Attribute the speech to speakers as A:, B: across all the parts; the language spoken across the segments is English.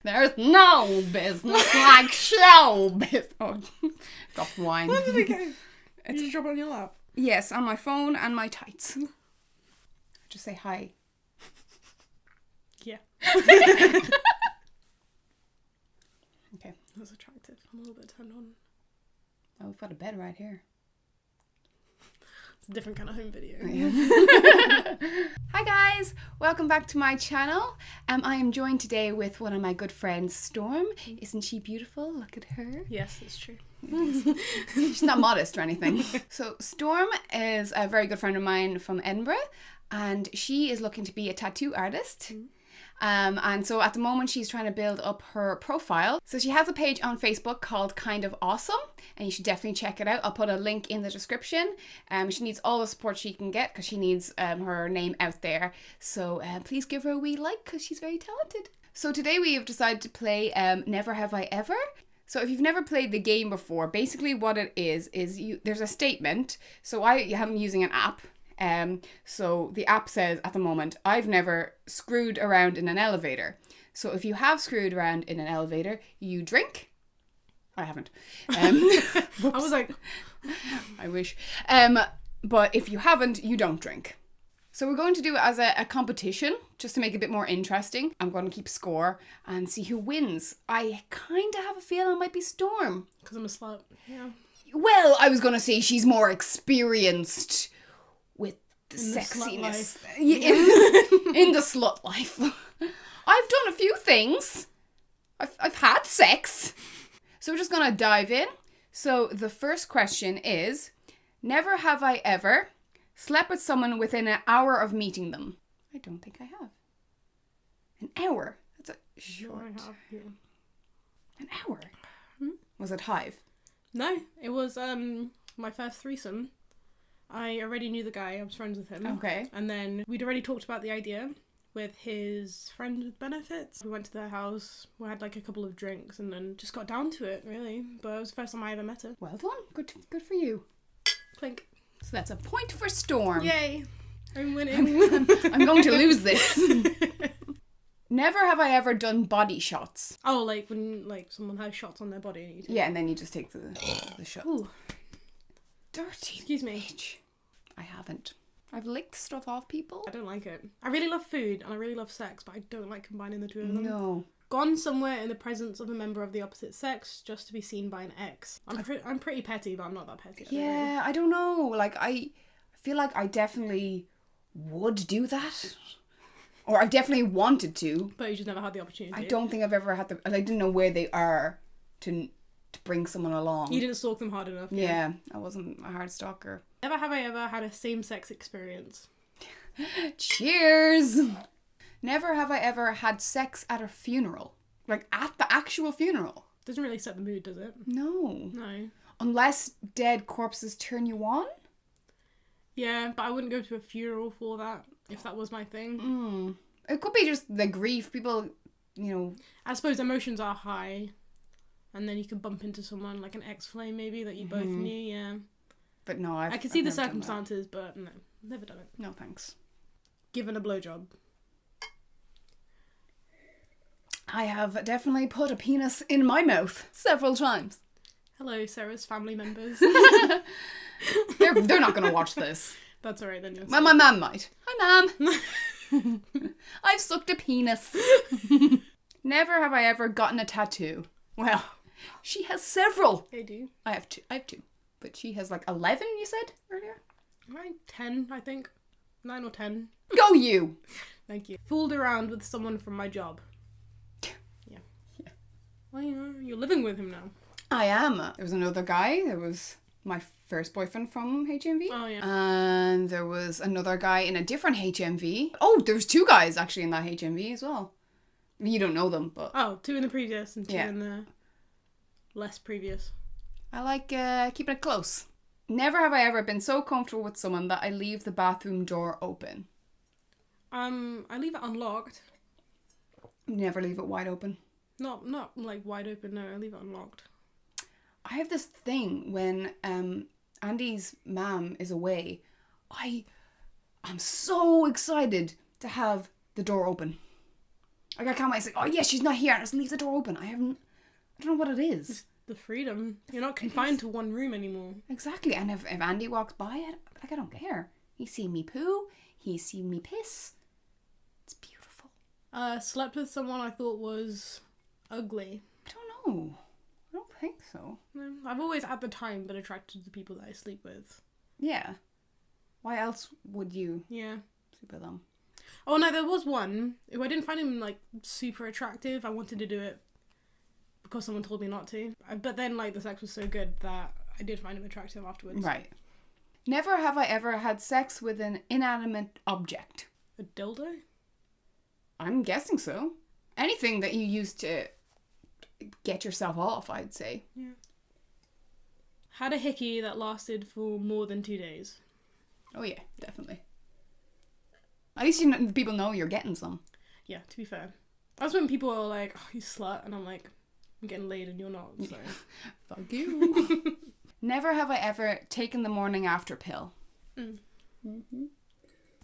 A: There's no business like show business. Oh, dropped wine.
B: Where did it go? Did you drop it on your lap?
A: Yes, on my phone and my tights. Just say hi.
B: Yeah.
A: Okay.
B: That's attractive. I'm a little bit turned on.
A: Oh, we've got a bed right here.
B: It's a different kind of home video.
A: Yeah. Hi guys, welcome back to my channel. I am joined today with one of my good friends, Storm. Isn't she beautiful? Look at her.
B: Yes, it's true.
A: She's not modest or anything. So Storm is a very good friend of mine from Edinburgh, and she is looking to be a tattoo artist. And so at the moment she's trying to build up her profile. So she has a page on Facebook called Kind of Awesome, and you should definitely check it out. I'll put a link in the description. She needs all the support she can get because she needs her name out there. So please give her a wee like because she's very talented. So today we have decided to play Never Have I Ever. So if you've never played the game before, basically what it is there's a statement. So I am using an app. So the app says at the moment, I've never screwed around in an elevator. So if you have screwed around in an elevator, you drink. I haven't.
B: I was like,
A: I wish. But if you haven't, you don't drink. So we're going to do it as a competition, just to make it a bit more interesting. I'm going to keep score and see who wins. I kind of have a feeling it might be Storm.
B: because I'm a slut. Yeah.
A: Well, I was going to say she's more experienced with the
B: In the slut
A: sexiness.
B: life.
A: In the slut life. I've done a few things. I've had sex. So we're just going to dive in. So the first question is, never have I ever slept with someone within an hour of meeting them? I don't think I have. An hour? That's a short.
B: I have, yeah.
A: An hour? Was it Hive?
B: No, it was my first threesome. I already knew the guy. I was friends with him.
A: Okay.
B: And then we'd already talked about the idea with his friend with benefits. We went to their house. We had like a couple of drinks and then just got down to it, really. But it was the first time I ever met her.
A: Well done. Good for you.
B: Clink.
A: So that's a point for Storm.
B: Yay! I'm winning.
A: I'm going to lose this. Never have I ever done body shots.
B: Oh, like when like someone has shots on their body and you take
A: Yeah, and then you just take the shot.
B: Ooh,
A: Dirty.
B: excuse me.
A: Bitch. I haven't. I've licked stuff off people.
B: I don't like it. I really love food and I really love sex, but I don't like combining the two of them.
A: No.
B: Gone somewhere in the presence of a member of the opposite sex just to be seen by an ex. I'm pretty petty, but I'm not that petty.
A: Yeah, I don't know. Like, I feel like I definitely would do that. Or I definitely wanted to.
B: But you just never had the opportunity.
A: I don't think I've ever had I didn't know where they are to bring someone along.
B: You didn't stalk them hard enough.
A: Yeah, I wasn't a hard stalker.
B: Never have I ever had a same-sex experience.
A: Cheers! Never have I ever had sex at a funeral. Like, at the actual funeral.
B: Doesn't really set the mood, does it?
A: No.
B: No.
A: Unless dead corpses turn you on?
B: Yeah, but I wouldn't go to a funeral for that, if that was my thing.
A: It could be just the grief. People,
B: I suppose emotions are high. And then you could bump into someone, like an ex-flame maybe, that you both knew, yeah.
A: But no,
B: I can see the
A: never done that.
B: circumstances, but no, never done it.
A: No, thanks.
B: Given a blowjob.
A: I have definitely put a penis in my mouth several times.
B: Hello, Sarah's family members.
A: They're not going to watch this.
B: That's alright then. Yes.
A: Well, my mum might. Hi, Mum. I've sucked a penis. Never have I ever gotten a tattoo. Well, she has several.
B: I do.
A: I have two. But she has like 11, you said earlier?
B: Right, 10, I think. 9 or 10.
A: Go you!
B: Thank you. Fooled around with someone from my job. Yeah. Well, you're living with him now.
A: I am. There was another guy. There was my first boyfriend from HMV.
B: Oh, yeah.
A: And there was another guy in a different HMV. Oh, there was two guys actually in that HMV as well. You don't know them, but...
B: Oh, 2 in the previous and 2
A: Yeah.
B: in the less previous.
A: I like keeping it close. Never have I ever been so comfortable with someone that I leave the bathroom door open.
B: I leave it unlocked.
A: Never leave it wide open.
B: Not like wide open, no, I leave it unlocked.
A: I have this thing when Andy's mum is away. I'm so excited to have the door open. Like, I can't wait to say, oh, yeah, she's not here. And just leave the door open. I don't know what it is.
B: It's the freedom. You're not confined to one room anymore.
A: Exactly. And if Andy walks by, I don't care. He's seen me poo. He's seen me piss. It's beautiful.
B: Slept with someone I thought was ugly.
A: I don't know. I don't think so.
B: No, I've always, at the time, been attracted to people that I sleep with.
A: Yeah. Why else would you
B: Yeah.
A: sleep with them?
B: Oh no, there was one who I didn't find him like super attractive. I wanted to do it because someone told me not to. But then like the sex was so good that I did find him attractive afterwards.
A: Right. Never have I ever had sex with an inanimate object.
B: A dildo?
A: I'm guessing so. Anything that you use to get yourself off, I'd say.
B: Yeah. Had a hickey that lasted for more than 2 days.
A: Oh yeah, definitely. At least people know you're getting some.
B: Yeah, to be fair. That's when people are like, oh, you slut. And I'm like, I'm getting laid and you're not, so.
A: Fuck you. Never have I ever taken the morning after pill.
B: Mm-hmm.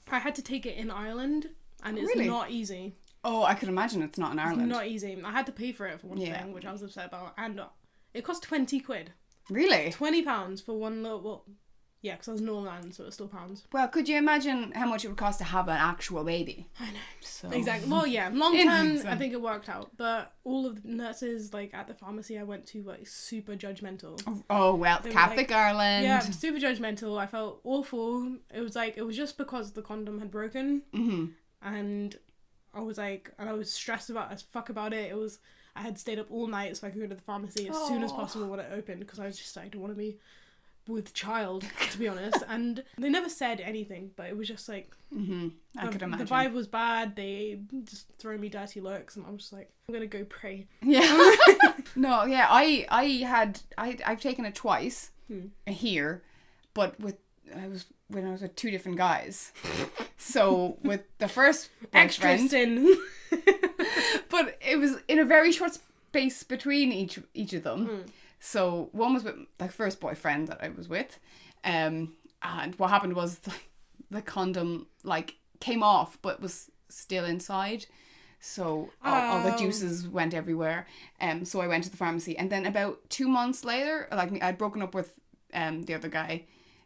B: I had to take it in Ireland, and it's
A: Really?
B: not easy.
A: Oh, I could imagine it's not in Ireland.
B: It's not easy. I had to pay for it for one thing, which I was upset about. And it cost 20 quid.
A: Really?
B: £20 for one little... Well, yeah, because I was Northern Ireland, so it's still pounds.
A: Well, could you imagine how much it would cost to have an actual baby?
B: I know.
A: So
B: Exactly. Well, yeah, long term, I think it worked out. But all of the nurses, like, at the pharmacy I went to were like, super judgmental.
A: Oh, well,
B: They were
A: Catholic
B: like-
A: Ireland.
B: Yeah, super judgmental. I felt awful. It was just because the condom had broken.
A: Mm-hmm.
B: And I was like, and I was stressed as fuck about it. I had stayed up all night so I could go to the pharmacy as soon as possible when it opened, because I was just like, I don't want to be with child, to be honest. And they never said anything, but it was just like,
A: I could imagine.
B: the vibe was bad. They just throw me dirty looks, and I was just like, I'm gonna go pray.
A: Yeah. No, yeah, I've taken it twice here, but when I was with two different guys. So with the first
B: Extra
A: boyfriend,
B: sin.
A: but it was in a very short space between each of them. So one was with the first boyfriend that I was with, and what happened was the condom like came off but was still inside, so all the juices went everywhere. So I went to the pharmacy, and then about 2 months later, like I'd broken up with the other guy,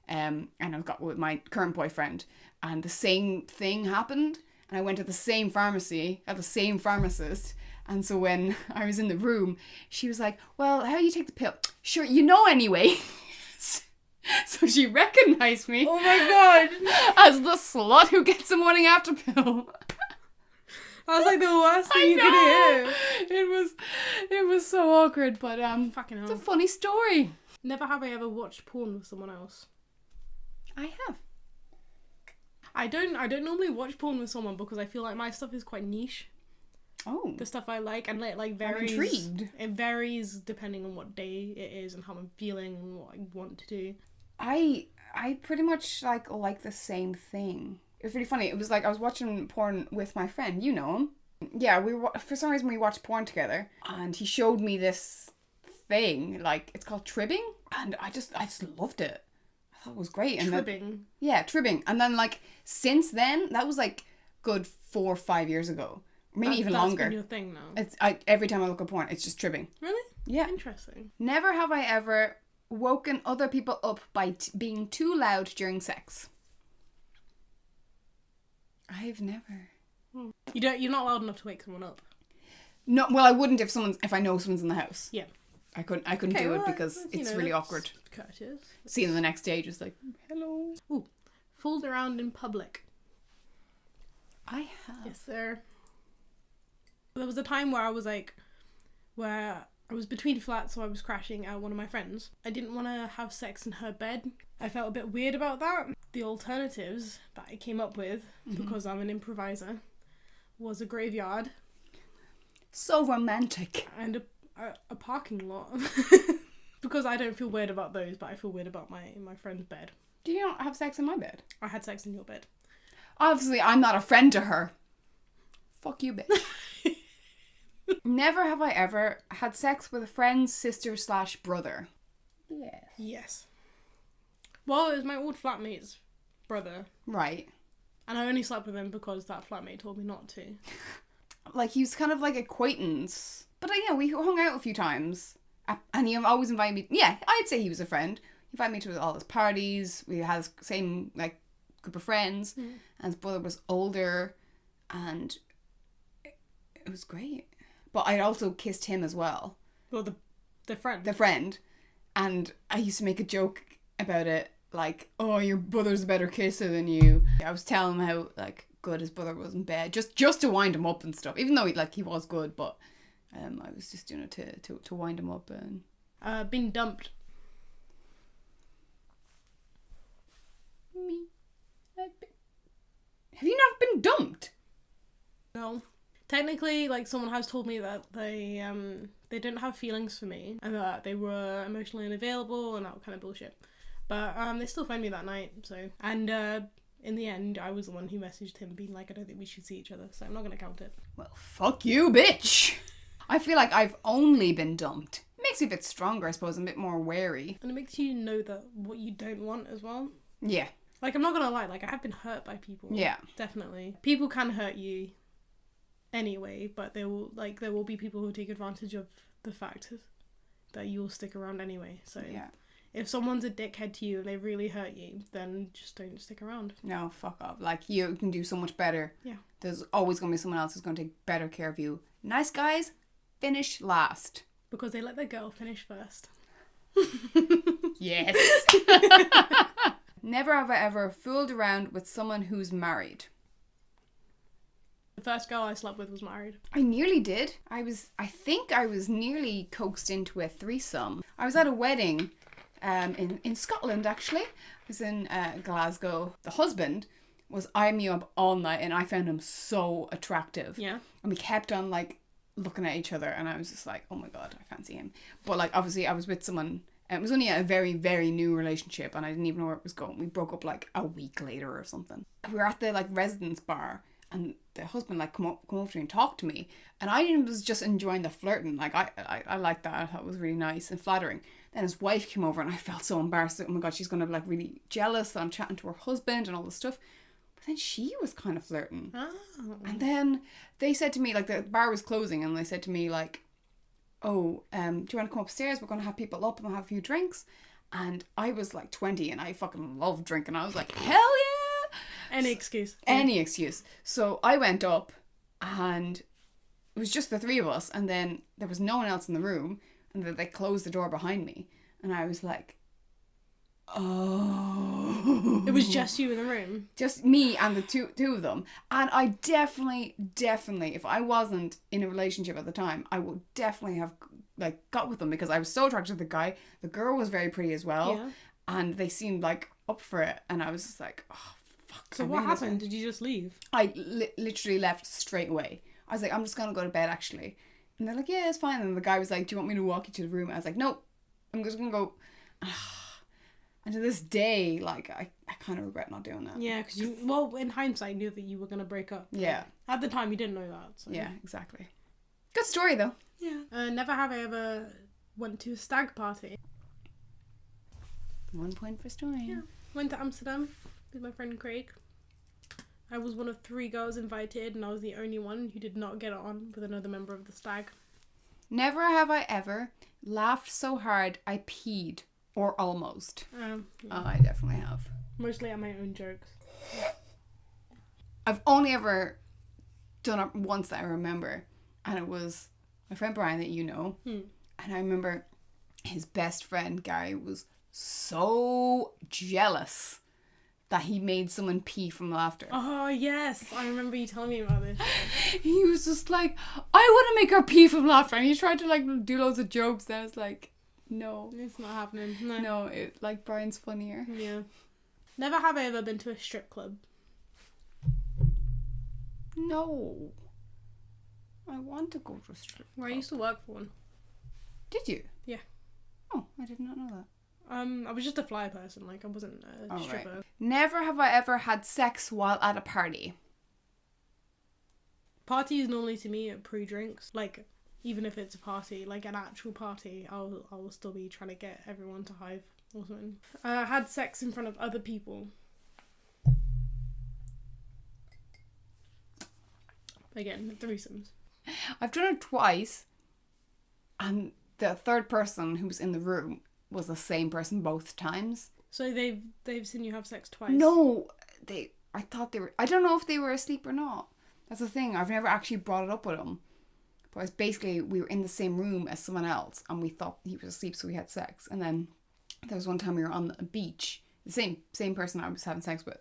A: and I got with my current boyfriend, and the same thing happened, and I went to the same pharmacy at the same pharmacist. And so when I was in the room, she was like, well, how do you take the pill? Sure, you know anyway. So she recognised me.
B: Oh my god.
A: As the slut who gets the morning after pill.
B: That was like the worst thing you could hear.
A: It was so awkward, but
B: Fucking
A: it's a
B: hell.
A: funny story.
B: Never have I ever watched porn with someone else.
A: I have.
B: I don't normally watch porn with someone because I feel like my stuff is quite niche.
A: Oh.
B: The stuff I like, and it like varies.
A: I'm intrigued.
B: It varies depending on what day it is and how I'm feeling and what I want to do.
A: I pretty much like the same thing. It was really funny. It was like I was watching porn with my friend. You know him. Yeah, for some reason we watched porn together, and he showed me this thing, like it's called tribbing, and I just loved it. I thought it was great. And
B: Tribbing.
A: yeah, tribbing. And then like since then, that was like good 4 or 5 years ago. Maybe even longer.
B: That's been your thing now.
A: It's every time I look at porn, it's just tribbing.
B: Really?
A: Yeah.
B: Interesting.
A: Never have I ever woken other people up by being too loud during sex. I've never.
B: You're not loud enough to wake someone up.
A: No, well, I wouldn't if I know someone's in the house.
B: Yeah.
A: I couldn't do it because it's really awkward.
B: Courteous.
A: Seeing them the next day, just like, hello.
B: Ooh, fooled around in public.
A: I have.
B: Yes, sir. There was a time where I was between flats, so I was crashing at one of my friends. I didn't want to have sex in her bed. I felt a bit weird about that. The alternatives that I came up with, because I'm an improviser, was a graveyard.
A: So romantic.
B: And a parking lot. Because I don't feel weird about those, but I feel weird about my friend's bed.
A: Do you not have sex in my bed?
B: I had sex in your bed.
A: Obviously, I'm not a friend to her. Fuck you, bitch. Never have I ever had sex with a friend's sister/brother. Yes.
B: Yes. Well, it was my old flatmate's brother.
A: Right.
B: And I only slept with him because that flatmate told me not to.
A: like he was kind of like acquaintance. But yeah, we hung out a few times. And he always invited me. Yeah, I'd say he was a friend. He invited me to all his parties. We had the same like group of friends. And his brother was older. And it was great. But I also kissed him as well.
B: Well, the friend.
A: The friend. And I used to make a joke about it. Like, oh, your brother's a better kisser than you. I was telling him how like good his brother was in bed. Just to wind him up and stuff. Even though he was good, but... I was just doing it to wind him up and...
B: Been dumped.
A: Me. Have you never been dumped?
B: No. Technically, like, someone has told me that they didn't have feelings for me and that they were emotionally unavailable and that kind of bullshit. But they still phoned me that night, so... And in the end, I was the one who messaged him being like, I don't think we should see each other, so I'm not going to count it.
A: Well, fuck you, bitch! I feel like I've only been dumped. It makes me a bit stronger, I suppose, a bit more wary.
B: And it makes you know that what you don't want as well.
A: Yeah.
B: Like, I'm not gonna lie, like, I have been hurt by people.
A: Yeah.
B: Definitely. People can hurt you anyway, but there will be people who take advantage of the fact that you'll stick around anyway. So
A: yeah.
B: If someone's a dickhead to you and they really hurt you, then just don't stick around.
A: No, fuck off. Like, you can do so much better.
B: Yeah.
A: There's always gonna be someone else who's gonna take better care of you. Nice guys finish last.
B: Because they let their girl finish first.
A: Yes. Never have I ever fooled around with someone who's married.
B: The first girl I slept with was married.
A: I nearly did. I think I was nearly coaxed into a threesome. I was at a wedding in Scotland, actually. I was in Glasgow. The husband was eyeing me up all night and I found him so attractive.
B: Yeah.
A: And we kept on like looking at each other and I was just like, oh my god, I fancy him. But like obviously I was with someone, and it was only a very, very new relationship and I didn't even know where it was going. We broke up like a week later or something. We were at the like residence bar and the husband like come over to me and talk to me, and I was just enjoying the flirting. Like I liked that. I thought it was really nice and flattering. Then his wife came over and I felt so embarrassed. Oh my god, she's gonna be like really jealous that I'm chatting to her husband and all this stuff. But then she was kind of flirting.
B: Oh.
A: And then they said to me, like, the bar was closing and they said to me like, oh, do you want to come upstairs? We're gonna have people up and we'll have a few drinks. And I was like 20 and I fucking loved drinking. I was like, hell yeah!
B: Any excuse.
A: Any excuse. So I went up and it was just the three of us, and then there was no one else in the room, and then they closed the door behind me, and I was like, oh.
B: It was just you in the room?
A: Just me and the two of them. And I definitely, if I wasn't in a relationship at the time, I would definitely have like got with them because I was so attracted to the guy. The girl was very pretty as well.
B: Yeah.
A: And they seemed like up for it. And I was just like, oh, fuck.
B: So what happened? Did you just leave?
A: I literally left straight away. I was like, I'm just going to go to bed actually. And they're like, yeah, it's fine. And the guy was like, do you want me to walk you to the room? I was like, nope, I'm just going to go. And to this day, like, I kind of regret not doing that.
B: Yeah, because in hindsight, knew that you were going to break up.
A: Yeah.
B: At the time, you didn't know that. So.
A: Yeah, exactly. Good story, though.
B: Yeah. Never have I ever went to a stag party.
A: 1 point for story.
B: Yeah. Went to Amsterdam with my friend Craig. I was one of 3 girls invited, and I was the only one who did not get on with another member of the stag.
A: Never have I ever laughed so hard I peed. Or almost.
B: Yeah.
A: Oh, I definitely have.
B: Mostly at my own jokes.
A: I've only ever done it once that I remember. And it was my friend Brian that you know. And I remember his best friend Gary was so jealous that he made someone pee from laughter.
B: Oh, yes. I remember you telling me about this.
A: He was just like, I want to make her pee from laughter. And he tried to like do loads of jokes. And I was like, no.
B: It's not happening.
A: No, like Brian's funnier.
B: Yeah. Never have I ever been to a strip club.
A: No. I want to go to a strip club.
B: Well, I used to work for one.
A: Did you?
B: Yeah.
A: Oh, I did not know that.
B: I was just a fly person, like I wasn't a stripper.
A: Right. Never have I ever had sex while at a party.
B: Parties normally to me are pre-drinks. Like, even if it's a party, like an actual party, I'll still be trying to get everyone to hive or something. I had sex in front of other people. Again, threesomes.
A: I've done it twice, and the third person who was in the room was the same person both times.
B: So they've seen you have sex twice?
A: No, I thought they were... I don't know if they were asleep or not. That's the thing. I've never actually brought it up with them. But it's basically, we were in the same room as someone else, and we thought he was asleep, so we had sex. And then there was one time we were on a beach, the same person I was having sex with,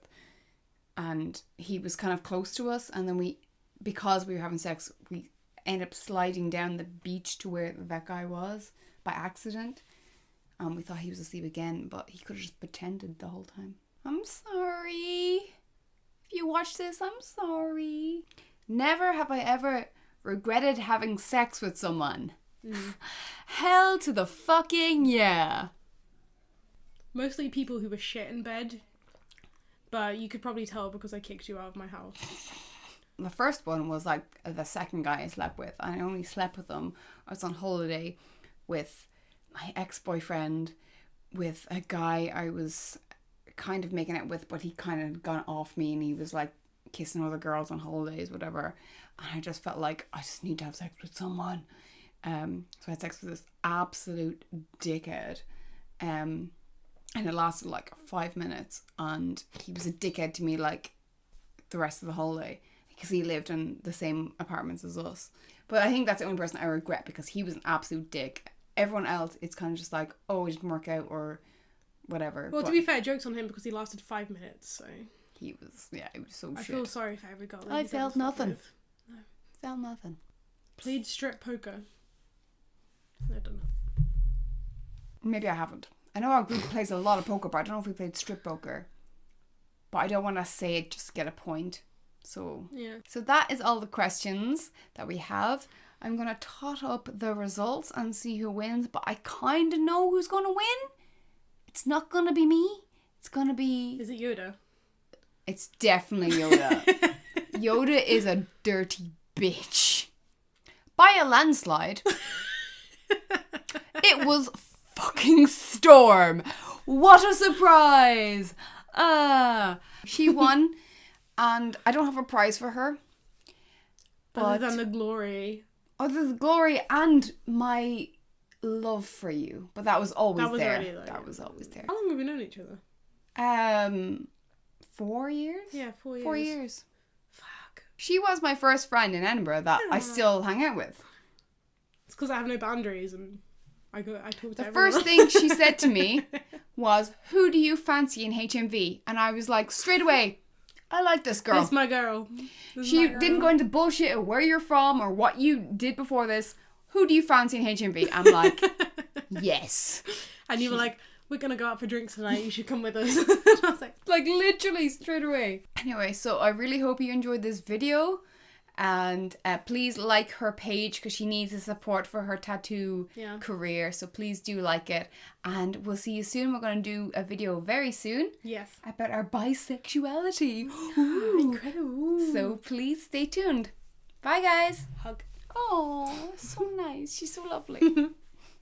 A: and he was kind of close to us, and then because we were having sex, we ended up sliding down the beach to where that guy was by accident. We thought he was asleep again, but he could have just pretended the whole time. I'm sorry. If you watch this, I'm sorry. Never have I ever regretted having sex with someone. Hell to the fucking yeah.
B: Mostly people who were shit in bed, but you could probably tell because I kicked you out of my house.
A: The first one was like the second guy I slept with. I only slept with him. I was on holiday with my ex-boyfriend, with a guy I was kind of making out with, but he kind of gone off me, and he was like kissing other girls on holidays, whatever. And I just felt like I just need to have sex with someone. So I had sex with this absolute dickhead. And it lasted like 5 minutes, and he was a dickhead to me like the rest of the holiday because he lived in the same apartments as us. But I think that's the only person I regret, because he was an absolute dick. Everyone else, it's kind of just like, oh, it didn't work out or whatever.
B: Well,
A: but
B: to be fair, joke's on him because he lasted 5 minutes, so...
A: He was so
B: I
A: shit.
B: feel sorry for every girl.
A: I felt nothing. No. Felt nothing.
B: Played strip poker. I don't know.
A: Maybe I haven't. I know our group plays a lot of poker, but I don't know if we played strip poker. But I don't want to say it just to get a point. So
B: yeah.
A: So that is all the questions that we have. I'm going to tot up the results and see who wins, but I kind of know who's going to win. It's not going to be me. It's going to be...
B: Is it Yoda?
A: It's definitely Yoda. Yoda is a dirty bitch. By a landslide. It was fucking Storm. What a surprise. She won, and I don't have a prize for her.
B: Other than the glory.
A: Other than the glory and my love for you. But that was always there. That was always there.
B: How long have we known each other?
A: 4 years?
B: Yeah, 4 years.
A: 4 years.
B: Fuck.
A: She was my first friend in Edinburgh that I still hang out with.
B: It's because I have no boundaries and I talk to everyone.
A: The first thing she said to me was, who do you fancy in HMV? And I was like, straight away, I like this girl.
B: This my girl.
A: She didn't go into bullshit or where you're from or what you did before this. Who do you fancy in HMV? I'm like, yes.
B: And you were like, we're going to go out for drinks tonight. You should come with us. And I was
A: like literally straight away. Anyway, so I really hope you enjoyed this video. And please like her page because she needs the support for her tattoo career. So please do like it. And we'll see you soon. We're going to do a video very soon.
B: Yes.
A: About our bisexuality.
B: Incredible.
A: So please stay tuned. Bye, guys.
B: Hug.
A: Oh, so nice. She's so lovely.